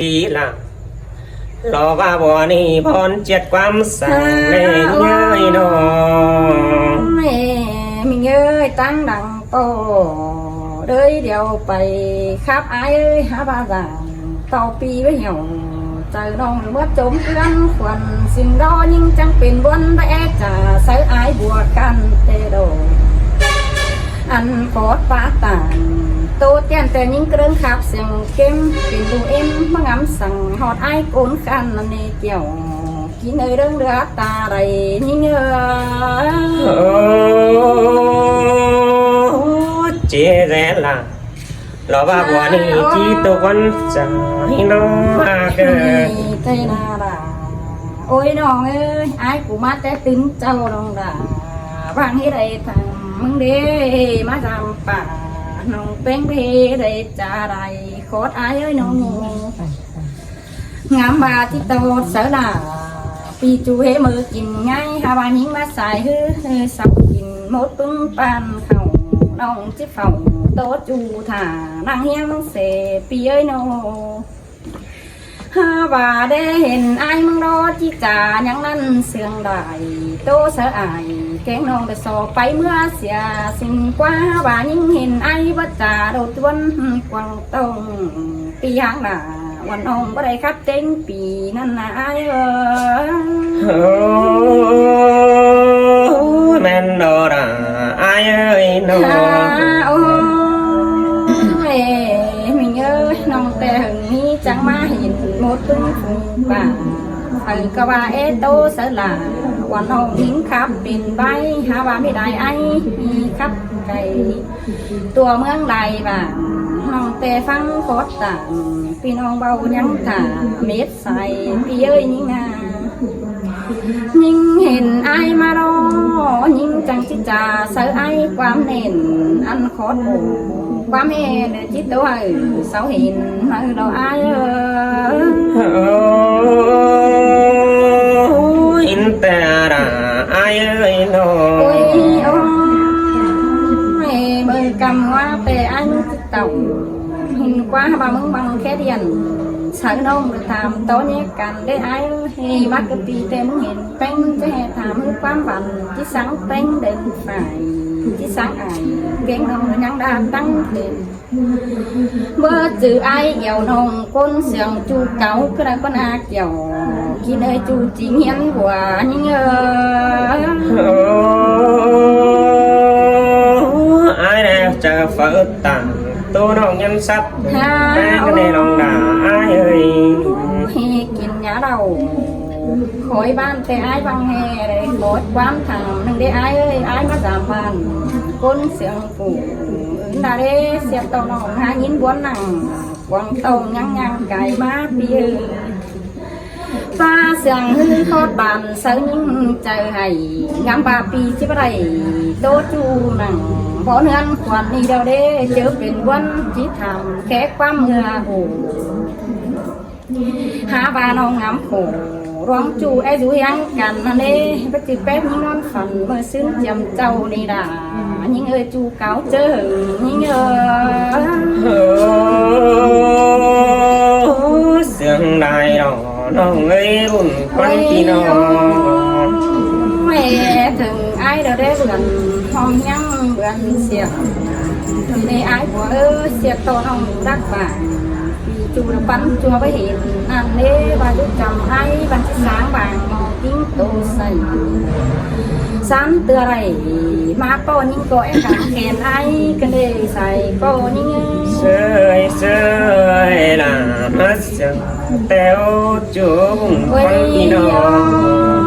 ทีหลังรอว่าบ่นี่พรเจ็ดความสั่งแม่เย้ยน้องแม่mình ơi tăng đằng to đời đều bày khắp ai ơi hả ba già tao pi với nhau trời non bớt trốn gắn quần xin đó nhưng chẳng tiền buôn vẽ trả sấy ai bùa can tê đồ ăn phót phá tàn tô tiềnแต่những cái đơn khắp xiềng kem tiền đủ em mà ngắm sằng hot ai cốn can là nề kiểu chỉ nơi đơn đưa ta đầy như chia rẽ là lo ba bùa ni chi tô quan chẳng nó cơ thế nào là ôiน้องเอ้ยai cũng mắt té tính châu đông đã vang hết đây thằng mừng đế má làmป่าน้องเป็นเพได้จ่าได้โคตรai ơiน้องงามบาที่โตเสือด่าปีจูเฮมือกินง่ายหาบายิงมาใส่ฮือสับกินหมดปึ้งปานเขาน้องจิบเฝ้าโตจูถ่านั่งเฮียงเสปีเอ้ยโนฮาบาได้เห็นไอ้มึงรอจิจ่ายังนั่นเสียงได้โตเสือไอแกงน้องได้สอบไปเมื่อเสียสิ่งกว่าบายิงเห็นไอ้บัจจ่าโดดวนกวางตรงปีหางด่าวันองบ่ได้ครับเต็งปีนั่นนะไอ้แม่นโดราไอ้เอ้ยน้องโอ้ยmình ơiน้องแต่หึงนี้จังมาเห็นหมดตึ้งฝุ่นป่ากะว่าโตเสลาวันน้องทิ้งครับเป็นใบหาว่าไม่ได้ไอ้ครับไก่ตัวเมืองใดบ้างน้องแต่ฟังโคตรต่างพี่น้องเบายังถ่าเม็ดใส่พี่เอ้ยนี่นายิ่งเห็นไอ้มารอยิ่งจังจิจ่าเสือไอ้ความเน่นอันโคตรความเห็นจิตตัวเสาหินมาเราไอ้อินแต่ราไอ้เอ้ยน้องโอ้ยโอ้ยเบอร์กำว่าแต่อันเต่าหินquá bà mừng bằng khé điền sợ nông được tham tối nhé cành để ai hay mắt cái pi tem hiện bánh cái hè tham hư quán vần chỉ sáng bánh đừng phải chỉ sáng ai ghen nông nhang đa tăng thêm bơ từ ai giàu nông con sườn chu cáu cái đang con ác giàu khi nơi chu chỉ nhắn quả nhưng ai đẹp chờ phật tặng tôน้องยันซับแม่ก็ได้น้องด่าอ้ายเอ้ยกินยาเราคอยบ้านแต่อ้ายบางแห่เลยโคตรความทางหนึ่งได้อ้ายเอ้ยอ้ายมาสามพันก้นเสียงปู่อื่นได้เสียบตัวน้องหายินบ้วนหนังวางตรงยังไก่มาปีฟ้าเสียงฮือโคตรบานเสือยิ่งเจอให้งามบาปีชิบไรโตจูหนังพอเนื้อขวัญนี่เดียวเด้เจอเป็นวันจิตทำแค่ความเมื่อหูหาบานองงามหูร้องจูไอ้ดูยังกันนั่นเด้ไปจิแป๊บยิ่งนอนฝันเมื่อซึ้งจำเจ้านี่ด่ายิ่งเอ้ยจูเก่าเจอยิ่งเสียงได้ดอกน้องเอ้ยบุญควันพี่น้องแม่ถึงไอ้เดียวได้เบื่อห้องยังเบื่อเสียงในไอ้หัวเสียตัวน้องรักป่าจูนปั้นจัวไปเห็นนั่นเล่บาดูจำไอ้บันที่สางบางมองกิ้งโตใส่ซ้ำเตือไรมาโป้ยิ่งโกไอ้ขาแขนไอ้กันเลยใส่โป้ยิ่งเสยละมาเสียงเต้วจูบุญควันพี่น้อง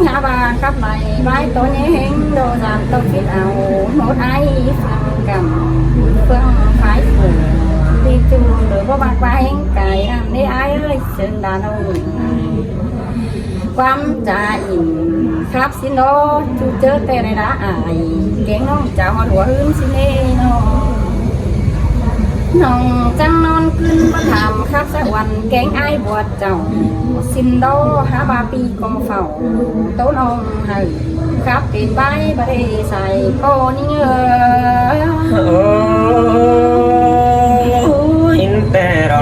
หาบาครับไหลใบตัวนี้เห็นโดนจับต้องคิดเอาหมดไอ้ฟังกันเพื่อฝ่ายผูกđi chung được có bạc ba hén cài ăn đi ai ơi xin đàn ông quắm trà nhìn khắp xin đó chú chớ tè này đã ai kén nó chào họ đùa hướng xin đi nó nòng trăng non cưng bắt hàm khắp xã hoàn kén ai buộc chồng xin đó há ba pi con phẩu tố non hừ khắp tiền bay ba đi xài cô nhưอินแต่เรา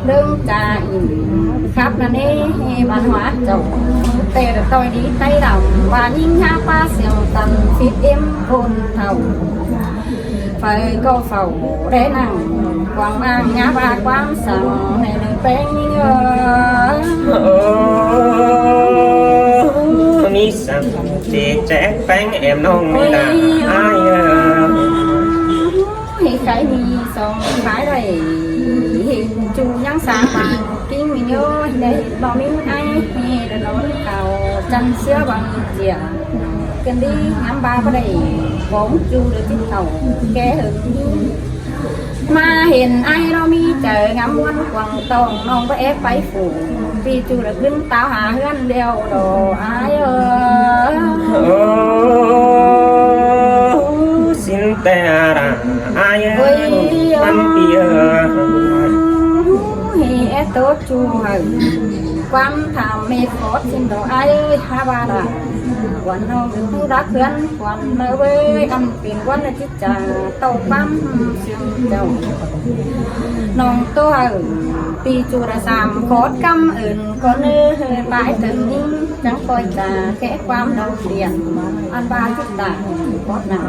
đương trà khắp là nê văn hóa chồng tê được tôi đi tay đồng và những ha pa xiềng tần phít em hôn thầu phải có phẩu để nàng quảng bang nhà ba quán sẵn này được tên mi sẵn chỉ trẻ bánh em nông mi là ai thì cái đi xong phải đây thì chú nhắn sáng bằng kinh mình nhớ đây bỏ mình ai thì đã nói cầu chân xưa bằng dìa cần đi ngắm ba có đây vốn chú được chiếc tàu ké hơn mà hiện ai đó mi chờ ngắm quanh quần tông non có ép phải phủ vì chú được đứng tao hạ hương đeo đồ ai ơi xin ta ra ai ơi văn bia thì em tốt chú hờ quan thảm mê phốt xin đồ ai ơi ha ba là quan nó cứ đã khuyên quan nơi với ăn tiền quan là chích trà tàu băm xương đầu nông tô hờ vì chú đã làm khót căm ơn con ơi bãi từng những chẳng coi trà khẽ quam đầu tiền ăn ba chút tà có nào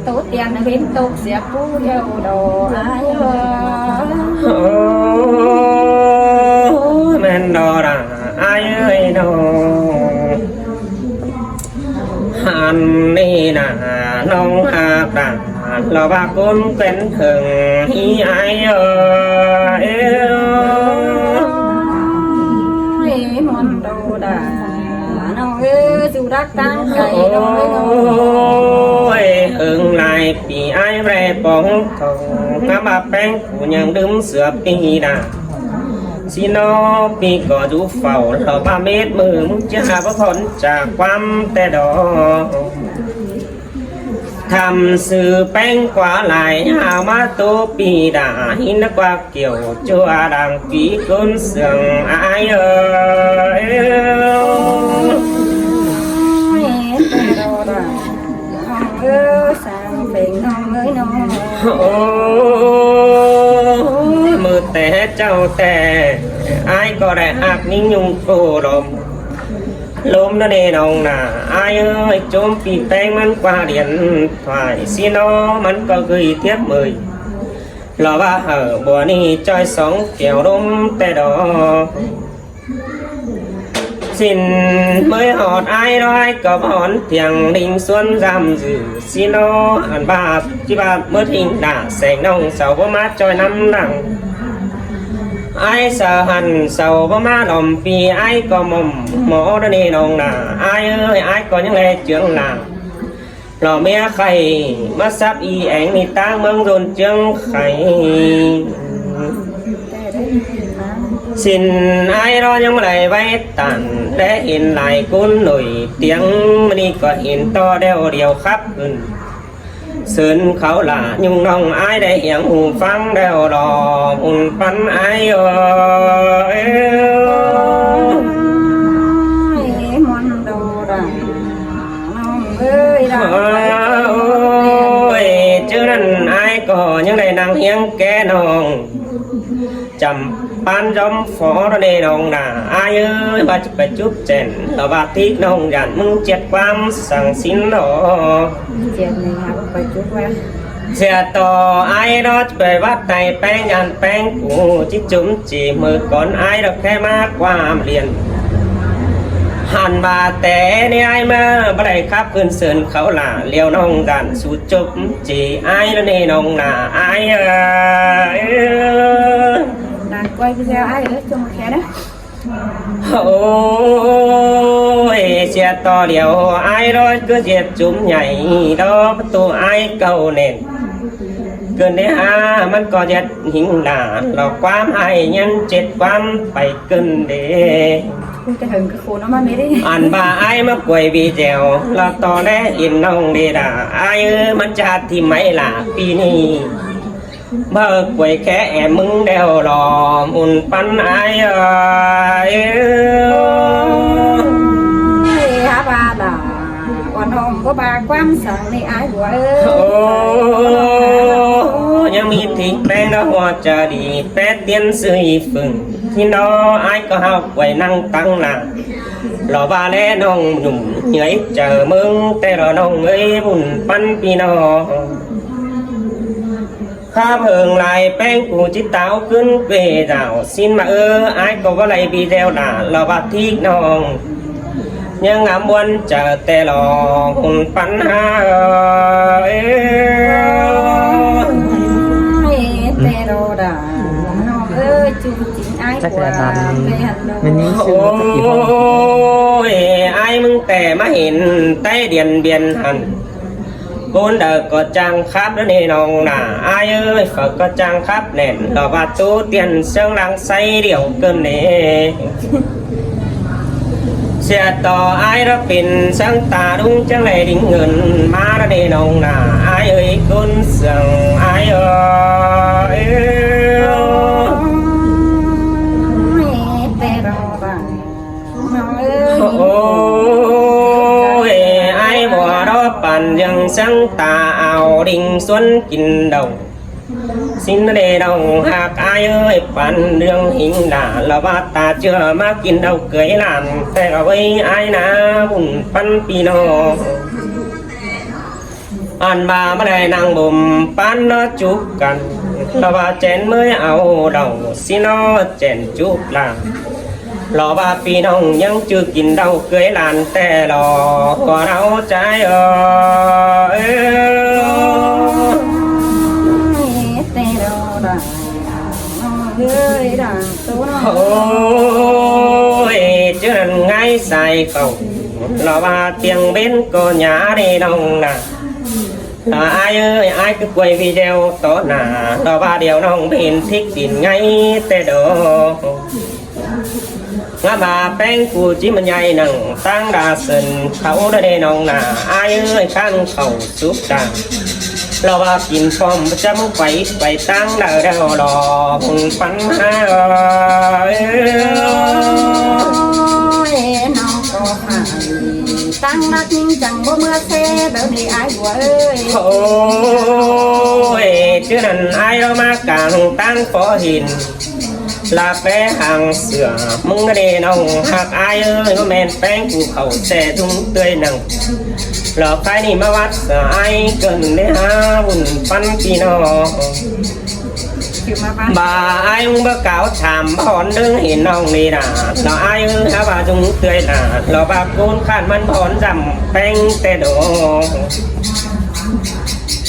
tốt tiền là bên tốt sẽ phú theo đồ ai men đò ra ai ơi đâu han đi nà nông hạt đà lo ba con quen thường hi ai ơi mòn đầu đà nó ơi dù đã tăng cày ôi hưởng lại vì ai rè bóng thầu ngắm bà bánh của nhận đứng sửa pi đà xin nó pi có chú phẩu lo 3 mét mưa muốn cha có thốn trả quăm tè đỏ thầm sự bánh quá lại hào má tô pi đà hin nó qua kiểu chua đàng phí côn sườn ai ơi sang phiền non ơi non mưa té trao té ai có đại ác những nhung cổ đồm lốm nó đê nồng nà ai ơi chôm pì bánh mắn qua điện thoại xin nó mắn có gửi tiếp mời lò ba hở bùa ni chơi sống kiểu đốm tê đó xin mới họt ai đó ai có hòn thiàng đình xuân giam giữ xin nó hẳn ba chỉ ba mất hình đã sành nông sầu có mát cho năm nặng ai sợ hẳn sầu có má đồng vì ai có mồm mỏ đó đi nông là ai ơi ai có những lệ trưởng là lò mẹ khay mắt sắp y ảnh thì ta mong dồn chương khay xin ai đó những lời vay tàn để hiện lại cuốn nổi tiếng đi có hiện to đeo điều khắp gần sơn khẩu là nhung nông ai để hiện hùng phăng đeo đò hùng phăng ai ơi mòn đầu đà non ơi ôi chứ nên ai có những này năng hiến kẻ nông chầm ban giống phó đó đi nông là ai ơi bà chụp phải chút chèn là bà thích nông dàn mừng chết quam sang xin đó chuyện này học phải chút qua sẽ to ai đó về bắt tay bén nhàn bén của chứ chúng chỉ mơ còn ai được khai má qua liền hàn bà té đi ai mà bắt đầy khắp cơn sơn khẩu là liều nông dàn sụt chụp chỉ ai đó đi nông là ai đang quay video ai ở trong khé đó ôi xe to điều ai đó cứ dẹp chúng nhảy đó tụ ai cầu nền cơn đấy haมันก็จะหิงหลาเราความให้ยันเจ็ดความไปเกินเด cái hình cái khổ nó mà mấy đi อันบ่าไอ้มากวยบีเจวเราต่อแน่อินน้องดีด่าไอ้มันจะที่ไม่ล่ะปีนี้เมื่อกวยแค่แอบมึงเดวรอมุนปันไอ้hả ba là quan hồng บ่บาความสั่งในอายบัวเอ้ โอ้ ย ยังมีทิ้งแป้งแล้วหัวจะดีแป๊ดเตียนซื้อฝึ่งที่น้อไอ้ก็เฮาไว้นั่งตั้งหลังรอบาแลน้องหนุ่มเหนื่อยเจอมึงแต่รอน้องเอ้ยบุญปันพี่น้องข้าเพิงลายแป้งกูจิตเต้าขึ้นเปดาวสิ้นมาไอ้ก็ว่าไรบีเดวด่ารอบาทีน้องยังงามวันเจอแต่รอหุ่นปันหาแต่โรดาน้องเอ้ยจุจริงอายบัวไปหัน มันนี้ โอ้ยไอ้มึงแต่มาเห็นใต้เดียนเบียนหันบนเด็กก็จังครับแล้วนี่น้องหน้าไอ้เอ้ยฝากก็จังครับแน่นดอกบาตู้เตียนเสียงรังใสเดี่ยวเกินเน่เสียต่อไอ้เราเป็นสังตาดุงจังเลยดิ่งเงินมาแล้วนี่น้องหน้าไอ้เอ้ยคนเสียงไอ้เอ้ยแต่โรดาน้องเอ้ย โอ้ยไอ้บัวรอปั่นยังสังตาเอาดิ่งสวนกินดงสิ้นเดดงหากไอ้เอ้ยปั่นเรื่องหิงด่าละว่าตาเชื่อมากินเดาเกยลานแต่เอาไว้ไอ้นาบุญปันปีน้องอันบาไม่ได้นางบ่มปันนจุกกันละว่าเจนเมื่อเอาดงสินอเจนจุกลารอว่าพี่น้องยังจื้อกินเดาเกยลานแต่รอหัวเราใจแต่โรดาน้องเอ้ยดังตัวน้อง โอ้ยเจนไงใส่เขารอว่าเตียงเบ้นก็หยาได้น้องนะไอ้เอ้ยไอ้คือกวยวิเดียวต่อหน้ารอว่าเดียวน้องเป็นทิกดินไงแต่ดองาบาแป้งกูจิมันใหญ่หนังตั้งดาสินเขาได้น้องหนาไอ้เอ้ยข้างเขาสุกดังเราว่ากินพร้อมจะมุ่งไปตั้งดาวดาวรอหุ่นปันหาน้องก็หายตั้งนักนิ่งจังบ่เมื่อเซ่แบบนี้อายบัวเอ้ย โอ้ยเชื่อนั้นไอ้เรามากลางตั้งพอหินลาแป้หางเสือมึงก็ได้น้องหักอายเอ้ยว่าแม่นแป้งกูเขาแต่ทุ่งเตยหนังหลอกใครนี่มาวัดสายเกินได้หาหุ่นปันพี่น้องบ่าไอ้มึงบ่เก่าถามบ่อนดึงเห็นน้องนี่นะเราไอ้เอ้ยหาว่าทุ่งเตยหนาเราบาปโกนขาดมันบ่อนจำแป้งแต่ดง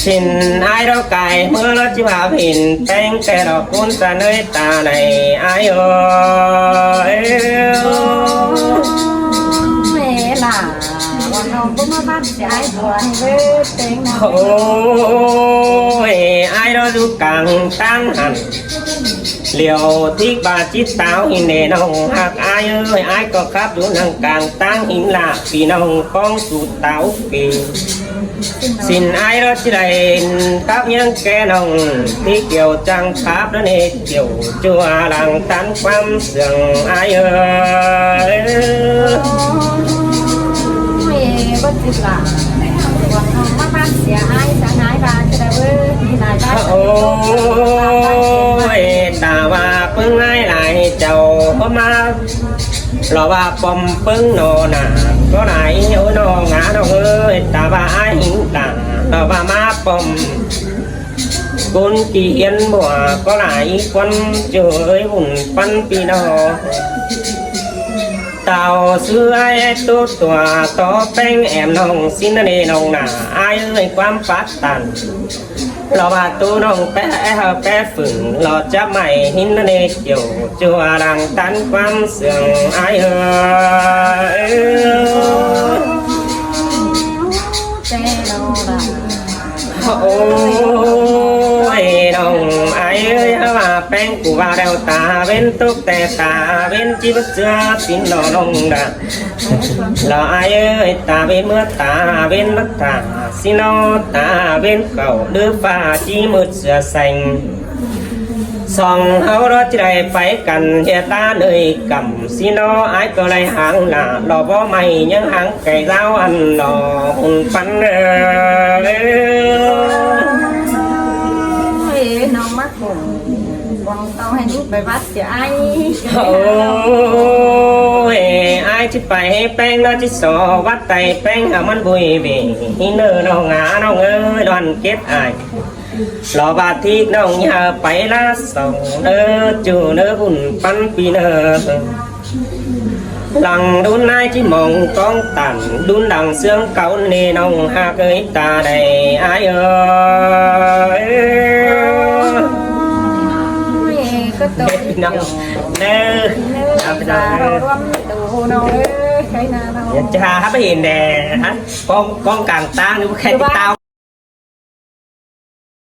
ชินไอ้เราไก่เมื่อเราจิว่าผินแป้งแต่เราคุ้นจะเนยตาในไอ้เอ้ยเวลาวันน้องบ่มาบ้านสิอายบัวให้เว้ยเต็งน้อง โอ้ยไอ้เราดูกลางตั้งหันเหลียวที่บาจิตสาวหินเนน้องหากไอ้เอ้ยไอ้ก็ครับอยู่นั่งกลางตั้งหินลาพี่น้องป้องสูตรเต้าเกสินไอ้เราจิได้ครับยังแกน้องที่เกี่ยวจังครับแล้วนี่เกี่ยวจัวหลังตันความเสื่องไอ้เอ้ยบ่จิตละวันน้องมาบ้านเสียอายจะหายบ้านจะได้เว้ยมีหลายบ้าน โอ้ยตาว่าปึ้งไอ้หลายเจ้าก็มาเราว่าปอมปึ้งโนน่ะก็ไหนโอ้น้องงาน้องเอ้ยตาว่าไอ้หิงตาเราว่ามาปอมคนกี่เห็นบัวก็ไหนคนเจอหุ่นปันปีนอเต่าซื้อไอ้ตัวต่อแป้งแอมน้องสินเนน้องหน้าไอ้เอ้ยความปัดตันเราว่าตัวน้องแปะแปะฝึ่งเราจะไม่หินเนเกี่ยวจัวรังตันความเสื่องไอ้เอ้ยแต่เราละ โอ้ยน้องไอ้เอ้ยว่าแป้งกูว่าเดวตาเว้นตุกแต่ตาเว้นจีบเสือสินน้องดาเราไอ้เอ้ยตาเว้นเมื่อตาเว้นรักตาสินอตาเว้นเก่าเดือฟ้าจีมืดเสือแสง song hao đó chỉ đây phải cần hiện ta nơi cầm xin nó ai có lại hàng là lò bó mày những hàng cày dao ăn lò hùng phấn nó mắt buồn vòng tao hay giúp bài bắt thì ai ôi ai chỉ phải beng nó chỉ sò bắt tay beng hảมันvui vì nơ nó ngã nó ngơ đoàn kết ai lò bà thịt nó nhà phải lá sòng nơ chủ nơ hùn bắn pi nơ lằng đun ai chỉ mong con tàn đun đằng xương cáu nê nông ha cưới ta đầy ai ơi có tôi nè nè cha hát cái gì nè hả con càng tang nhưng khen tao